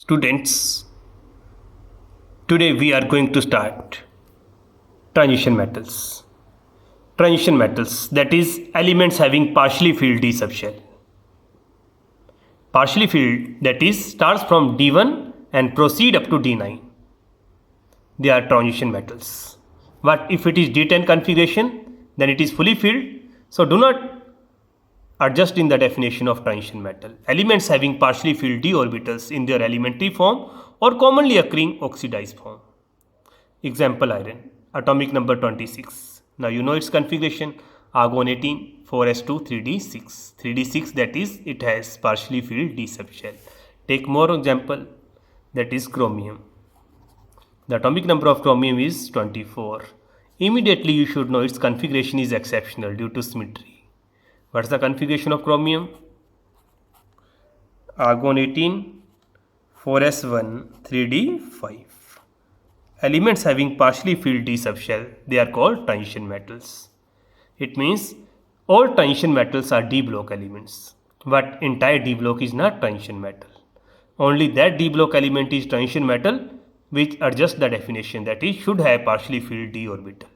Students, today we are going to start transition metals. Transition metals, that is elements having partially filled d subshell. Partially filled, that is starts from D1 and proceed up to D9. They are transition metals. But if it is D10 configuration, then it is fully filled. So do not adjust in the definition of transition metal. Elements having partially filled d orbitals in their elementary form or commonly occurring oxidized form. Example iron, atomic number 26. Now you know its configuration, argon 18, 4s2, 3d6. 3d6, that is it has partially filled d subshell. Take more example, that is chromium. The atomic number of chromium is 24. Immediately you should know its configuration is exceptional due to symmetry. What's the configuration of chromium? Argon 18, 4s1, 3d5. Elements having partially filled d subshell, they are called transition metals. It means all transition metals are d block elements, but entire d block is not transition metal. Only that d block element is transition metal which adjusts the definition, that is should have partially filled d orbital.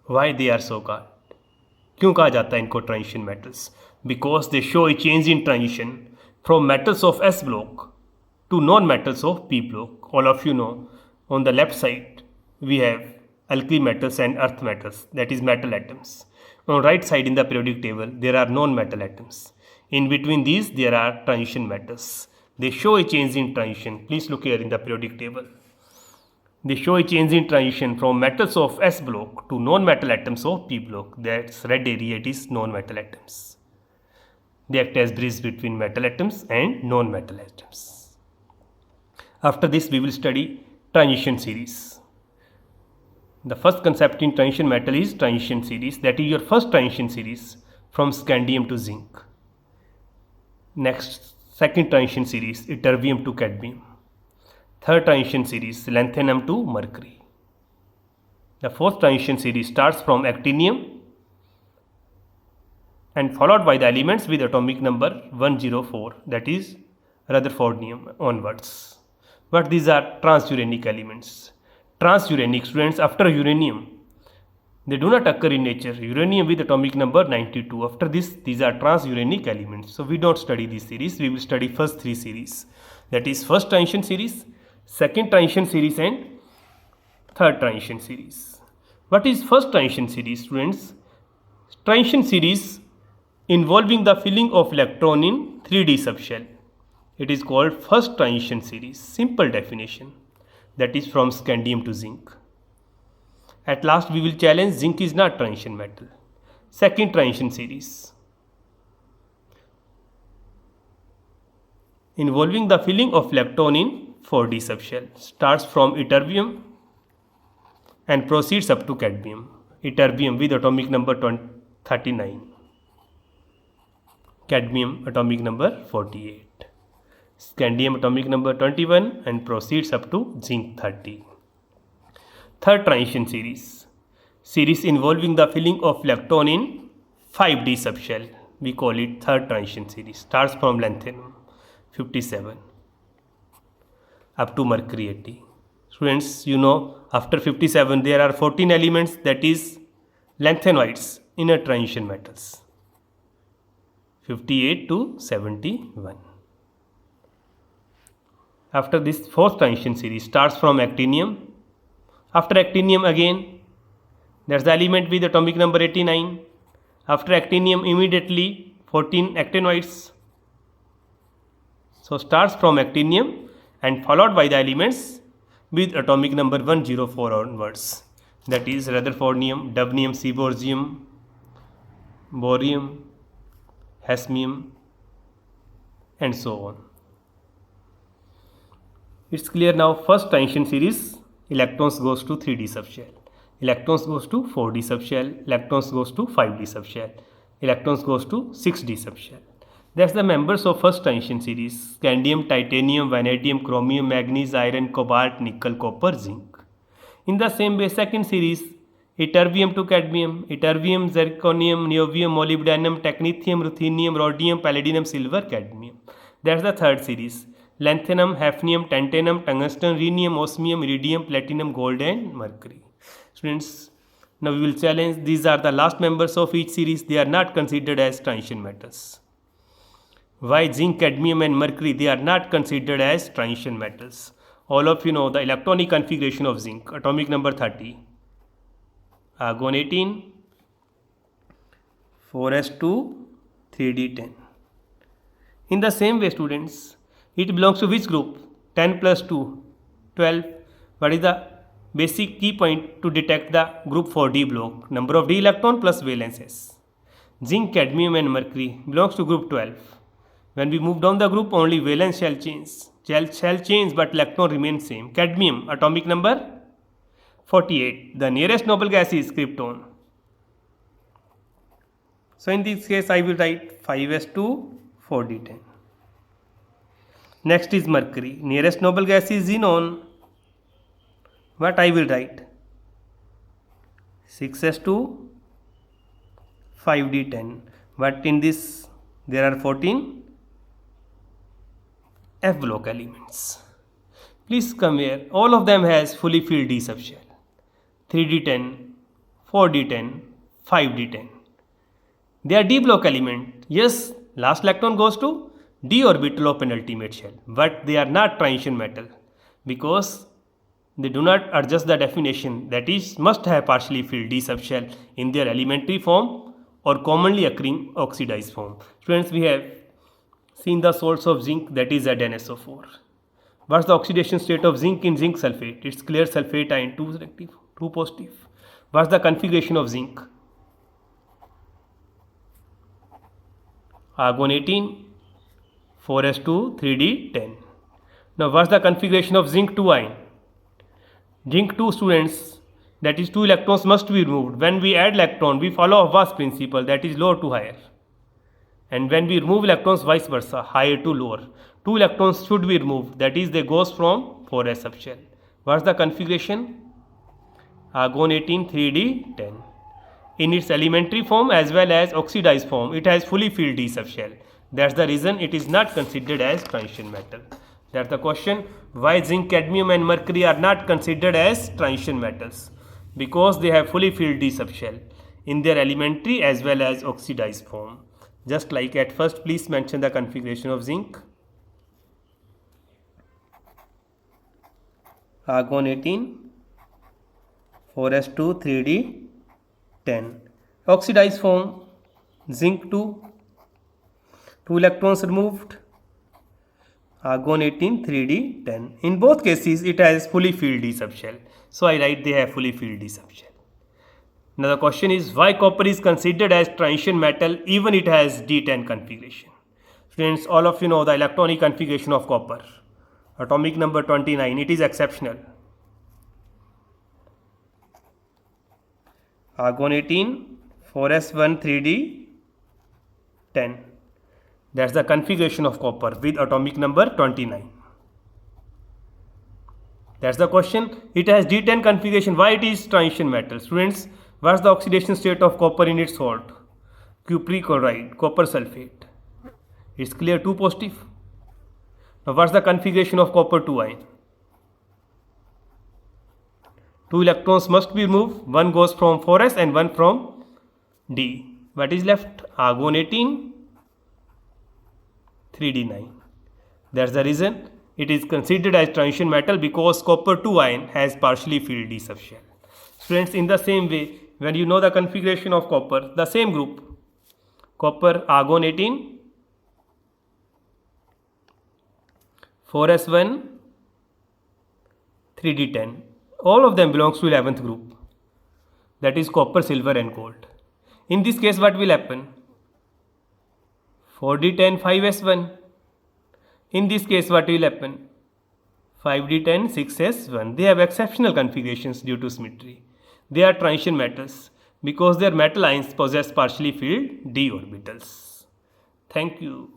Why they are so called? क्यों कहा जाता है इनको transition metals? Because they show a change in transition from metals of S block to non metals of P block. All of you know, on the left side we have alkali metals and earth metals, that is metal atoms. On right side in the periodic table there are non-metal atoms. In between these there are transition metals. They show a change in transition. Please look here in the periodic table. They show a change in transition from metals of S block to non-metal atoms of P block. That's red area, it is non-metal atoms. They act as bridge between metal atoms and non-metal atoms. After this we will study transition series. The first concept in transition metal is transition series. That is your first transition series from scandium to zinc. Next, second transition series, ytterbium to cadmium. Third transition series, lanthanum to mercury. The fourth transition series starts from actinium and followed by the elements with atomic number 104, that is Rutherfordium onwards. But these are transuranic elements. Transuranic, students, after uranium, they do not occur in nature. Uranium with atomic number 92. After this, these are transuranic elements. So we don't study this series. We will study first three series. That is first transition series, second transition series and third transition series. What is first transition series, students? Transition series involving the filling of electron in 3d subshell. It is called first transition series. Simple definition. That is from scandium to zinc. At last we will challenge zinc is not transition metal. Second transition series involving the filling of electron in 4d subshell, starts from ytterbium and proceeds up to cadmium. Ytterbium with atomic number 39, cadmium atomic number 48, scandium atomic number 21 and proceeds up to zinc 30. Third transition series involving the filling of electron in 5d subshell, we call it third transition series, starts from lanthanum 57 up to mercury 80. Students, you know after 57 there are 14 elements, that is lanthanoids, inner transition metals, 58 to 71. After this fourth transition series starts from actinium. After actinium again there's the element with atomic number 89. After actinium immediately 14 actinoids. So starts from actinium and followed by the elements with atomic number 104 onwards, that is Rutherfordium, dubnium, seaborgium, borium, hasmium and so on. It's clear now. First transition series, electrons goes to 3d subshell, electrons goes to 4d subshell, electrons goes to 5d subshell, electrons goes to 6d subshell. That's the members of first transition series: scandium, titanium, vanadium, chromium, manganese, iron, cobalt, nickel, copper, zinc. In the same way, second series, ytterbium to cadmium, ytterbium, zirconium, niobium, molybdenum, technetium, ruthenium, rhodium, palladium, silver, cadmium. That's the third series. Lanthanum, hafnium, tantalum, tungsten, rhenium, osmium, iridium, platinum, gold and mercury. Students, now we will challenge. These are the last members of each series. They are not considered as transition metals. Why zinc, cadmium and mercury, they are not considered as transition metals? All of you know the electronic configuration of zinc. Atomic number 30. Argon 18. 4s2 3d10. In the same way, students, it belongs to which group? 10 plus 2, 12. What is the basic key point to detect the group 4d block? Number of d electron plus valences. Zinc, cadmium and mercury belongs to group 12. When we move down the group, only valence shall change. Shall change, but electron remains same. Cadmium, atomic number 48. The nearest noble gas is krypton. So in this case, I will write 5s2 4d10. Next is mercury. Nearest noble gas is xenon. What I will write? 6s2 5d10. But in this, there are 14 F block elements. Please come here. All of them has fully filled d subshell. 3d10, 4d10, 5d10. They are d block element. Yes, last electron goes to d orbital of penultimate shell, but they are not transition metal because they do not adjust the definition, that is, must have partially filled d subshell in their elementary form or commonly occurring oxidized form. Students, we have seen the source of zinc, that is ZnSO4. What's the oxidation state of zinc in zinc sulfate? It's clear sulfate ion 2 negative, 2 positive. What's the configuration of zinc? Argon 18, 4s2 3d10. Now what's the configuration of zinc 2 ion? Zinc 2, students, that is 2 electrons must be removed. When we add electron, we follow Haas principle, that is lower to higher. And when we remove electrons, vice versa, higher to lower. 2 electrons should be removed, that is they goes from 4s subshell. What's the configuration? Argon 18 3d10. In its elementary form as well as oxidized form, it has fully filled d subshell. That's the reason it is not considered as transition metal. That's the question. Why zinc, cadmium and mercury are not considered as transition metals? Because they have fully filled d subshell in their elementary as well as oxidized form. Just like at first, please mention the configuration of zinc. Argon 18, 4s2 3d10. Oxidized form, zinc 2, 2 electrons removed. Argon 18 3d10. In both cases, it has fully filled d subshell. So I write they have fully filled d subshell. Now the question is, why copper is considered as transition metal even it has D10 configuration? Students, all of you know the electronic configuration of copper. Atomic number 29, it is exceptional. Argon 18, 4s1 3d10. That's the configuration of copper with atomic number 29. That's the question. It has D10 configuration. Why it is transition metal? Students, what's the oxidation state of copper in its salt? Cupric chloride, copper sulfate. It's clear, 2 positive. Now what's the configuration of copper 2 ion? 2 electrons must be removed. One goes from 4s and one from d. What is left? Argon 18, 3d9. That's the reason it is considered as transition metal, because copper 2 ion has partially filled d subshell. Friends, in the same way, when you know the configuration of copper, the same group, copper argon 18, 4s1, 3d10, all of them belongs to 11th group, that is copper, silver and gold. In this case, what will happen? 4d10, 5s1. In this case, what will happen? 5d10, 6s1. They have exceptional configurations due to symmetry. They are transition metals because their metal ions possess partially filled d orbitals. Thank you.